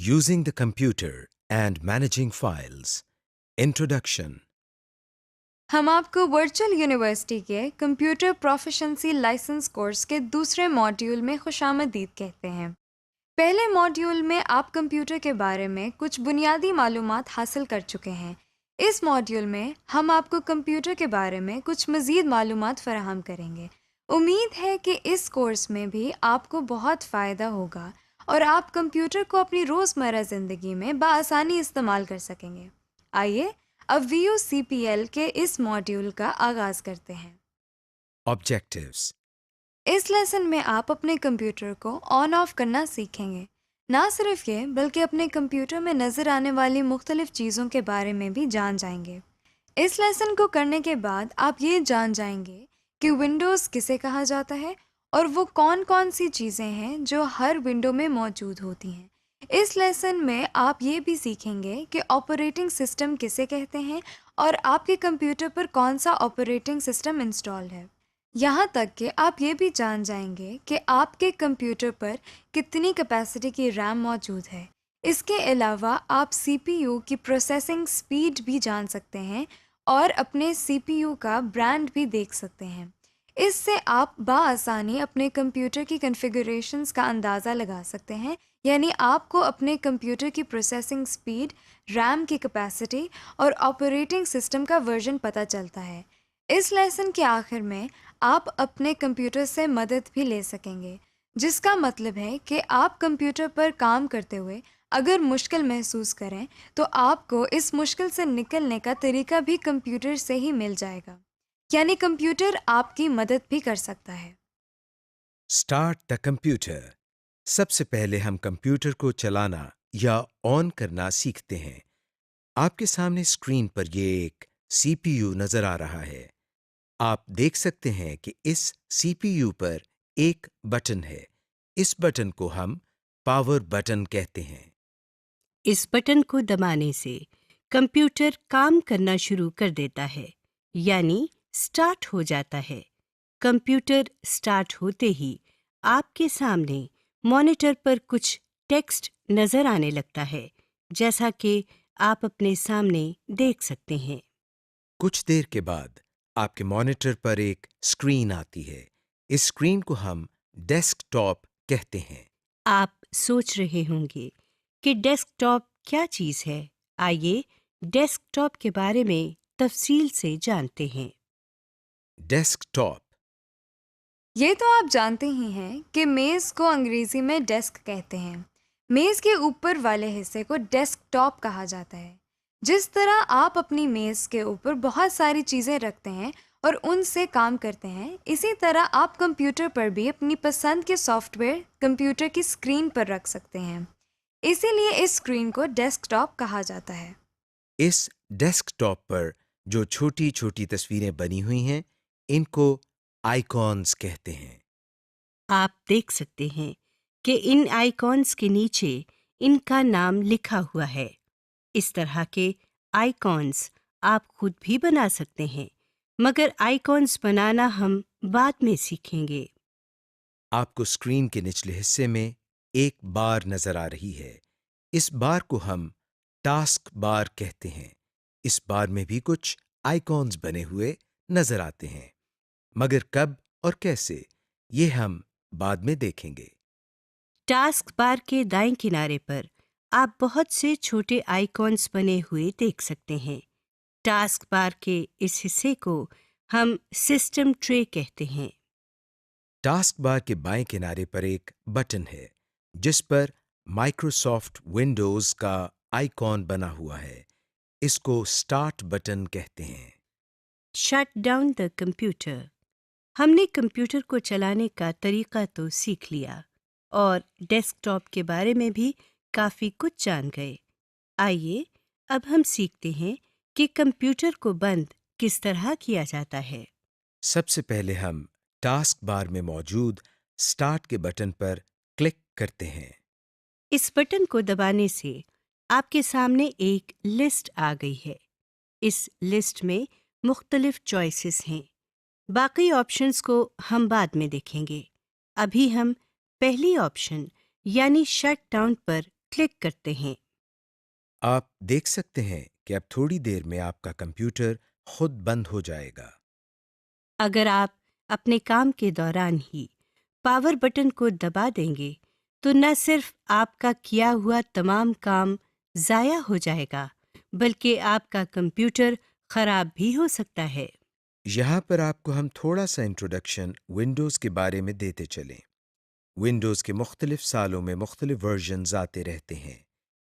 Using the computer and managing files. Introduction. हम आपको virtual university के कंप्यूटर प्रोफिशिएंसी लाइसेंस कोर्स के दूसरे मॉड्यूल में खुशामदीद कहते हैं। पहले मॉड्यूल में आप कंप्यूटर के बारे में कुछ बुनियादी मालूमात हासिल कर चुके हैं। इस मॉड्यूल में हम आपको कंप्यूटर के बारे में कुछ मज़ीद मालूमात फराहम करेंगे। उम्मीद है कि इस कोर्स में भी आपको बहुत फ़ायदा होगा और आप कंप्यूटर को अपनी रोज़मर्रा ज़िंदगी में बआसानी इस्तेमाल कर सकेंगे। आइए अब VUCPL के इस मॉड्यूल का आगाज़ करते हैं। Objectives. इस लेसन में आप अपने कंप्यूटर को ऑन ऑफ करना सीखेंगे। ना सिर्फ ये बल्कि अपने कंप्यूटर में नज़र आने वाली मुख्तलिफ चीज़ों के बारे में भी जान जाएंगे। इस लेसन को करने के बाद आप ये जान जाएंगे कि विंडोज़ किसे कहा जाता है और वो कौन कौन सी चीज़ें हैं जो हर विंडो में मौजूद होती हैं। इस लेसन में आप ये भी सीखेंगे कि ऑपरेटिंग सिस्टम किसे कहते हैं और आपके कंप्यूटर पर कौन सा ऑपरेटिंग सिस्टम इंस्टॉल्ड है। यहाँ तक कि आप ये भी जान जाएंगे कि आपके कंप्यूटर पर कितनी कैपेसिटी की रैम मौजूद है। इसके अलावा आप CPU की प्रोसेसिंग स्पीड भी जान सकते हैं और अपने CPU का ब्रांड भी देख सकते हैं। इससे आप बाआसानी अपने कंप्यूटर की कॉन्फ़िगरेशंस का अंदाज़ा लगा सकते हैं, यानी आपको अपने कंप्यूटर की प्रोसेसिंग स्पीड, रैम की कैपेसिटी और ऑपरेटिंग सिस्टम का वर्जन पता चलता है। इस लेसन के आखिर में आप अपने कंप्यूटर से मदद भी ले सकेंगे, जिसका मतलब है कि आप कंप्यूटर पर काम करते हुए अगर मुश्किल महसूस करें तो आपको इस मुश्किल से निकलने का तरीका भी कंप्यूटर से ही मिल जाएगा, यानी कंप्यूटर आपकी मदद भी कर सकता है। Start the computer. सबसे पहले हम कंप्यूटर को चलाना या ऑन करना सीखते हैं। आपके सामने स्क्रीन पर ये एक CPU नजर आ रहा है। आप देख सकते हैं कि इस CPU पर एक बटन है। इस बटन को हम पावर बटन कहते हैं। इस बटन को दबाने से कंप्यूटर काम करना शुरू कर देता है, यानी स्टार्ट हो जाता है। कंप्यूटर स्टार्ट होते ही आपके सामने मॉनिटर पर कुछ टेक्स्ट नजर आने लगता है, जैसा कि आप अपने सामने देख सकते हैं। कुछ देर के बाद आपके मॉनिटर पर एक स्क्रीन आती है। इस स्क्रीन को हम डेस्कटॉप कहते हैं। आप सोच रहे होंगे कि डेस्कटॉप क्या चीज़ है। आइए डेस्कटॉप के बारे में तफसील से जानते हैं। डेस्कटॉप ये तो आप जानते ही हैं कि मेज़ को अंग्रेज़ी में डेस्क कहते हैं। मेज़ के ऊपर वाले हिस्से को डेस्कटॉप कहा जाता है। जिस तरह आप अपनी मेज़ के ऊपर बहुत सारी चीज़ें रखते हैं और उनसे काम करते हैं, इसी तरह आप कंप्यूटर पर भी अपनी पसंद के सॉफ्टवेयर कंप्यूटर की स्क्रीन पर रख सकते हैं। इसीलिए इस स्क्रीन को डेस्कटॉप कहा जाता है। इस डेस्कटॉप पर जो छोटी छोटी तस्वीरें बनी हुई हैं, इनको आइकॉन्स कहते हैं। आप देख सकते हैं कि इन आइकॉन्स के नीचे इनका नाम लिखा हुआ है। इस तरह के आइकॉन्स आप खुद भी बना सकते हैं, मगर आइकॉन्स बनाना हम बाद में सीखेंगे। आपको स्क्रीन के निचले हिस्से में एक बार नजर आ रही है। इस बार को हम टास्क बार कहते हैं। इस बार में भी कुछ आइकॉन्स बने हुए नजर आते हैं, मगर कब और कैसे ये हम बाद में देखेंगे। टास्क बार के दाएं किनारे पर आप बहुत से छोटे आइकॉन्स बने हुए देख सकते हैं। टास्क बार के इस हिस्से को हम सिस्टम ट्रे कहते हैं। टास्क बार के बाएं किनारे पर एक बटन है, जिस पर माइक्रोसॉफ्ट विंडोज का आइकॉन बना हुआ है। इसको स्टार्ट बटन कहते हैं। Shut down the computer. हमने कंप्यूटर को चलाने का तरीका तो सीख लिया और डेस्कटॉप के बारे में भी काफ़ी कुछ जान गए। आइए अब हम सीखते हैं कि कंप्यूटर को बंद किस तरह किया जाता है। सबसे पहले हम टास्क बार में मौजूद स्टार्ट के बटन पर क्लिक करते हैं। इस बटन को दबाने से आपके सामने एक लिस्ट आ गई है। इस लिस्ट में मुख्तलिफ चॉइसेस हैं। बाकी ऑप्शंस को हम बाद में देखेंगे। अभी हम पहली ऑप्शन यानी शट डाउन पर क्लिक करते हैं। आप देख सकते हैं कि अब थोड़ी देर में आपका कंप्यूटर खुद बंद हो जाएगा। अगर आप अपने काम के दौरान ही पावर बटन को दबा देंगे तो न सिर्फ आपका किया हुआ तमाम काम ज़ाया हो जाएगा, बल्कि आपका कंप्यूटर खराब भी हो सकता है। यहाँ पर आपको हम थोड़ा सा इंट्रोडक्शन विंडोज़ के बारे में देते चलें। विंडोज़ के मुख्तलिफ सालों में मुख्तलिफ वर्जन्स आते रहते हैं।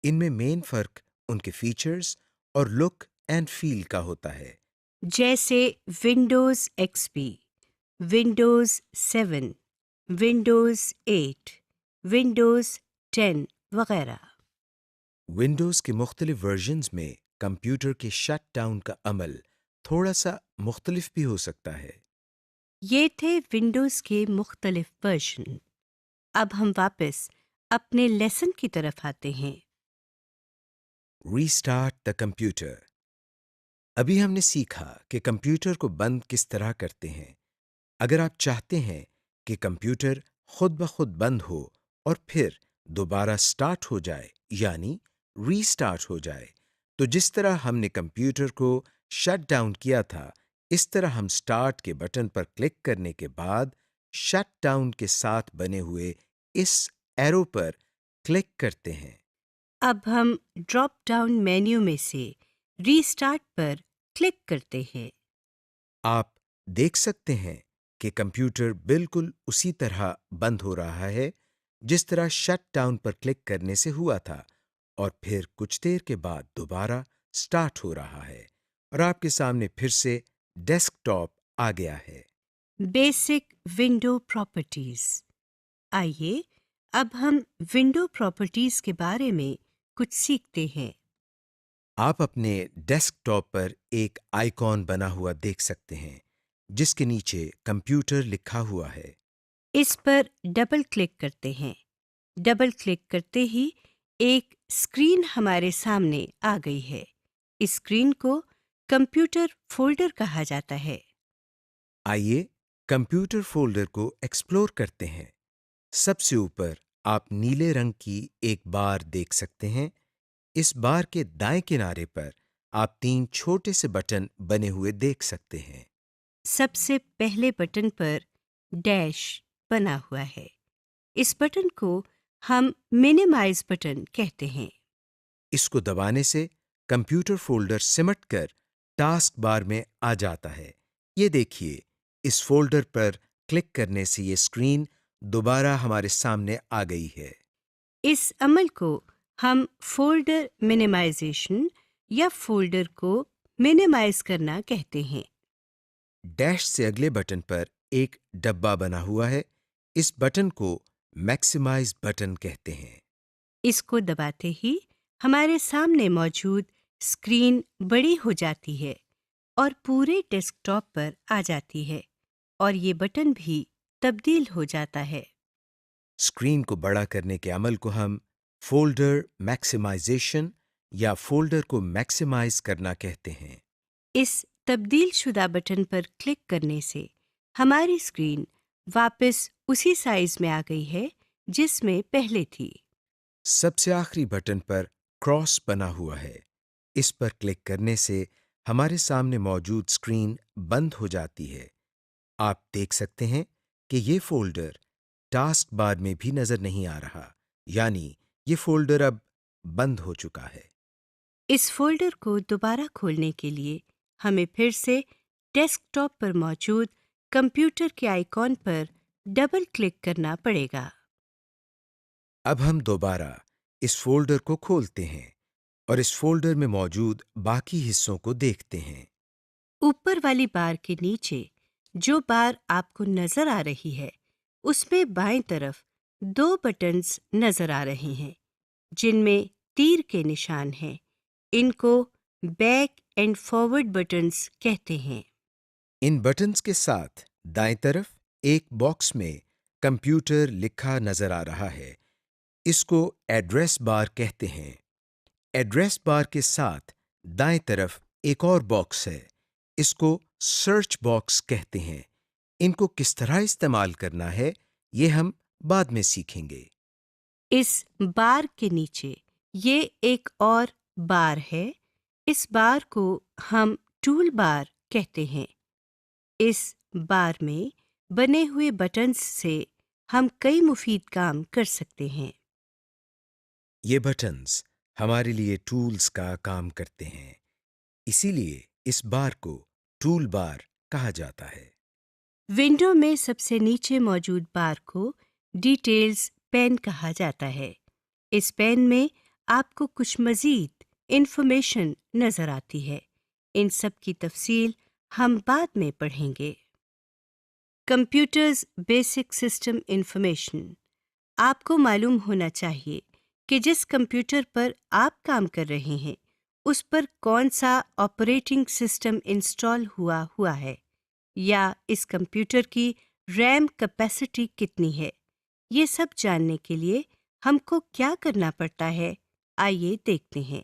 इनमें मेन फ़र्क उनके फीचर्स और लुक एंड फील का होता है। जैसे Windows XP, Windows 7, Windows 8, Windows 10 वगैरह। विंडोज़ के मुख्तलिफ वर्जन्स में कंप्यूटर के शट डाउन का अमल थोड़ा सा मुख्तलिफ भी हो सकता है। ये थे विंडोज़ के मुख्तलिफ वर्जन। अब हम वापस अपने लेसन की तरफ आते हैं। Restart the computer. अभी हमने सीखा कि कंप्यूटर को बंद किस तरह करते हैं। अगर आप चाहते हैं कि कंप्यूटर खुद ब खुद बंद हो और फिर दोबारा स्टार्ट हो जाए, यानी रीस्टार्ट हो जाए, तो जिस तरह हमने कंप्यूटर को शट डाउन किया था, इस तरह हम स्टार्ट के बटन पर क्लिक करने के बाद शट डाउन के साथ बने हुए इस एरो पर क्लिक करते हैं। अब हम ड्रॉप डाउन मेन्यू में से रीस्टार्ट पर क्लिक करते हैं। आप देख सकते हैं कि कंप्यूटर बिल्कुल उसी तरह बंद हो रहा है जिस तरह शट डाउन पर क्लिक करने से हुआ था, और फिर कुछ देर के बाद दोबारा स्टार्ट हो रहा है और आपके सामने फिर से डेस्कटॉप आ गया है। Basic window properties. आइए अब हम विंडो प्रॉपर्टीज के बारे में कुछ सीखते हैं। आप अपने डेस्कटॉप पर एक आइकॉन बना हुआ देख सकते हैं जिसके नीचे कंप्यूटर लिखा हुआ है। इस पर डबल क्लिक करते हैं। डबल क्लिक करते ही एक स्क्रीन हमारे सामने आ गई है। इस स्क्रीन को कंप्यूटर फोल्डर कहा जाता है। आइए कंप्यूटर फोल्डर को एक्सप्लोर करते हैं। सबसे ऊपर आप नीले रंग की एक बार देख सकते हैं। इस बार के दाएं किनारे पर आप 3 छोटे से बटन बने हुए देख सकते हैं। सबसे पहले बटन पर डैश बना हुआ है। इस बटन को हम मिनिमाइज बटन कहते हैं। इसको दबाने से कंप्यूटर फोल्डर सिमट कर टास्क बार में आ जाता है। ये देखिए, इस फोल्डर पर क्लिक करने से ये स्क्रीन दोबारा हमारे सामने आ गई है। इस अमल को हम फोल्डर मिनिमाइजेशन या फोल्डर को मिनिमाइज करना कहते हैं। डैश से अगले बटन पर एक डब्बा बना हुआ है। इस बटन को मैक्सिमाइज बटन कहते हैं। इसको दबाते ही हमारे सामने मौजूद स्क्रीन बड़ी हो जाती है और पूरे डेस्कटॉप पर आ जाती है, और ये बटन भी तब्दील हो जाता है। स्क्रीन को बड़ा करने के अमल को हम फोल्डर मैक्सिमाइजेशन या फोल्डर को मैक्सिमाइज करना कहते हैं। इस तब्दील शुदा बटन पर क्लिक करने से हमारी स्क्रीन वापस उसी साइज में आ गई है जिसमें पहले थी। सबसे आखिरी बटन पर क्रॉस बना हुआ है। इस पर क्लिक करने से हमारे सामने मौजूद स्क्रीन बंद हो जाती है। आप देख सकते हैं कि ये फोल्डर टास्क बार में भी नजर नहीं आ रहा, यानी ये फोल्डर अब बंद हो चुका है। इस फोल्डर को दोबारा खोलने के लिए हमें फिर से डेस्कटॉप पर मौजूद कंप्यूटर के आइकॉन पर डबल क्लिक करना पड़ेगा। अब हम दोबारा इस फोल्डर को खोलते हैं और इस फोल्डर में मौजूद बाकी हिस्सों को देखते हैं। ऊपर वाली बार के नीचे जो बार आपको नजर आ रही है, उसमें बाएं तरफ 2 बटन्स नजर आ रहे हैं जिनमें तीर के निशान हैं। इनको बैक एंड फॉरवर्ड बटन्स कहते हैं। इन बटन्स के साथ दाएं तरफ एक बॉक्स में कंप्यूटर लिखा नजर आ रहा है। इसको एड्रेस बार कहते हैं। एड्रेस बार के साथ दाएं तरफ एक और बॉक्स है। इसको सर्च बॉक्स कहते हैं। इनको किस तरह इस्तेमाल करना है, ये हम बाद में सीखेंगे। इस बार के नीचे ये एक और बार है। इस बार को हम टूल बार कहते हैं। इस बार में बने हुए बटन्स से हम कई मुफीद काम कर सकते हैं। ये बटन्स हमारे लिए टूल्स का काम करते हैं, इसीलिए इस बार को टूल बार कहा जाता है। विंडो में सबसे नीचे मौजूद बार को डिटेल्स पेन कहा जाता है। इस पेन में आपको कुछ मज़ीद इंफॉर्मेशन नज़र आती है। इन सब की तफसील हम बाद में पढ़ेंगे। Computers basic system information. आपको मालूम होना चाहिए कि जिस कंप्यूटर पर आप काम कर रहे हैं उस पर कौन सा ऑपरेटिंग सिस्टम इंस्टॉल हुआ है, या इस कंप्यूटर की रैम कैपेसिटी कितनी है। ये सब जानने के लिए हमको क्या करना पड़ता है, आइए देखते हैं।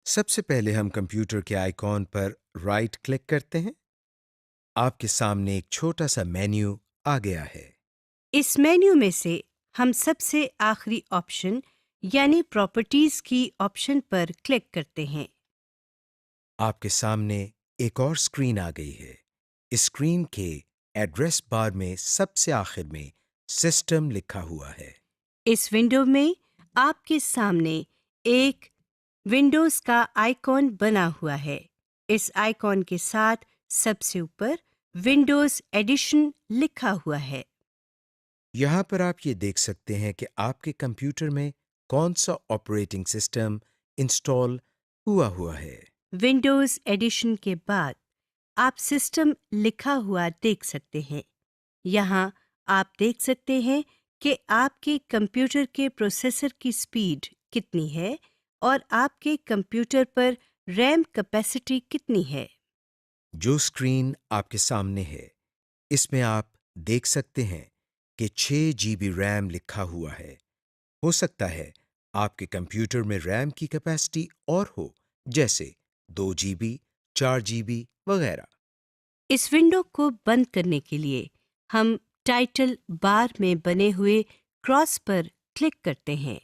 सबसे पहले हम कंप्यूटर के आइकॉन पर राइट क्लिक करते हैं। आपके सामने एक छोटा सा मेन्यू आ गया है। इस मेन्यू में से हम सबसे आखिरी ऑप्शन यानी प्रॉपर्टीज की ऑप्शन पर क्लिक करते हैं। आपके सामने एक और स्क्रीन आ गई है। इस स्क्रीन के एड्रेस बार में सबसे आखिर में सिस्टम लिखा हुआ है। इस विंडो में आपके सामने एक विंडोज का आइकॉन बना हुआ है। इस आइकॉन के साथ सबसे ऊपर विंडोज एडिशन लिखा हुआ है। यहाँ पर आप ये देख सकते हैं कि आपके कंप्यूटर में कौन सा ऑपरेटिंग सिस्टम इंस्टॉल हुआ है। विंडोज एडिशन के बाद आप सिस्टम लिखा हुआ देख सकते हैं। यहाँ आप देख सकते हैं कि आपके कंप्यूटर के प्रोसेसर की स्पीड कितनी है और आपके कंप्यूटर पर रैम कैपेसिटी कितनी है। जो स्क्रीन आपके सामने है, इसमें आप देख सकते हैं कि 6 GB रैम लिखा हुआ है। हो सकता है आपके कंप्यूटर में रैम की कैपेसिटी और हो, जैसे 2 GB, 4 GB वगैरह। इस विंडो को बंद करने के लिए हम टाइटल बार में बने हुए क्रॉस पर क्लिक करते हैं।